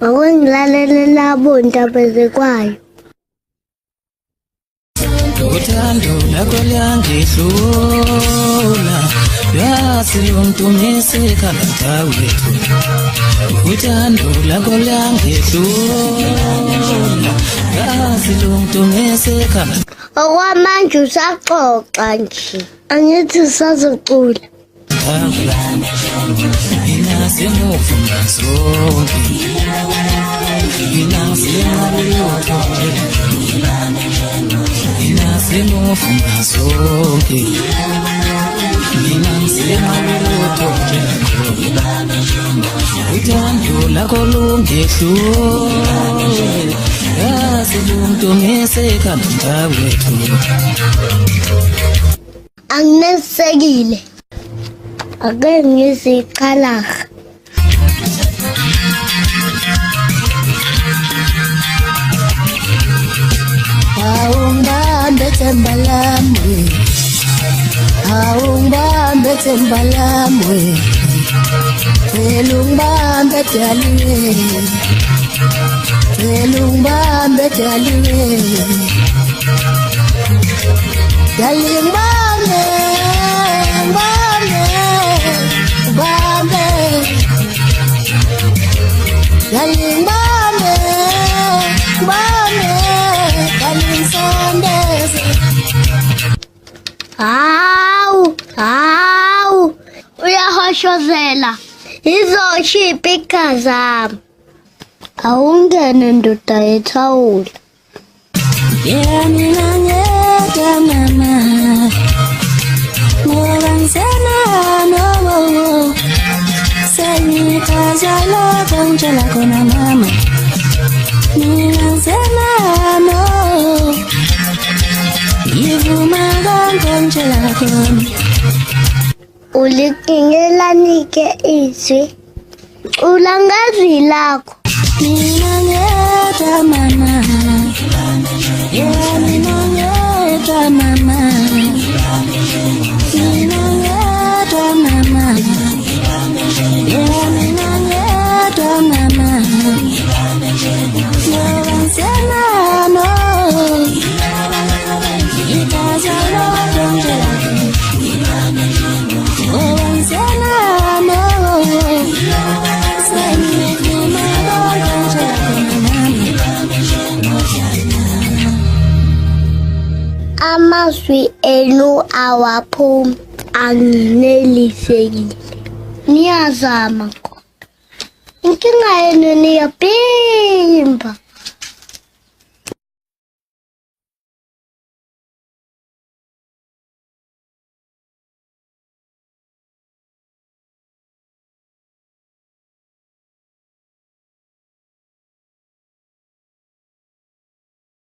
Ngokungilalela bonta bezekwayo. Uthando lakho luyangidlula, yazi ungidumise kangaka wethu. Uthando lakho luyangidlula, yazi ungidumise kangaka. Okwamanje usaxoxa nje, angithi sazocula. Inasemufuna zonke, inasemufuna zonke, uthando lakho lungidlule, yazi lungidumise kangaka wethu. Anginisekile. Ake ngizikhalaka. Awungibambe themba lami, awungibambe themba lami, phela ungibambe daliwe, phela ungibambe daliwe, dalingibambe, ngibambe, ngibambe, dalingibambe, ngibambe. Hawu, uyahoshozela. Izoshipha ikazami. Awungene ndoda yethawula. Mina ngedwa mama, ngoba ngisenalo, sengikazala ngitshela khona mama, mina ngisenalo, ngivuma ngitshela khona. Ulikingelanike izwi, ulangazwi lakho. Mina ngedwa mama, mina ngedwa mama, mina ngedwa mama, mina ngedwa mama, ngoba ngisenalo, ngikazala ngitshela ngoba ngisenalo, sengivuma Amazwi enu awaphumi, anginelisekile. Niyazama khona. Inkinga yenu niyabheka.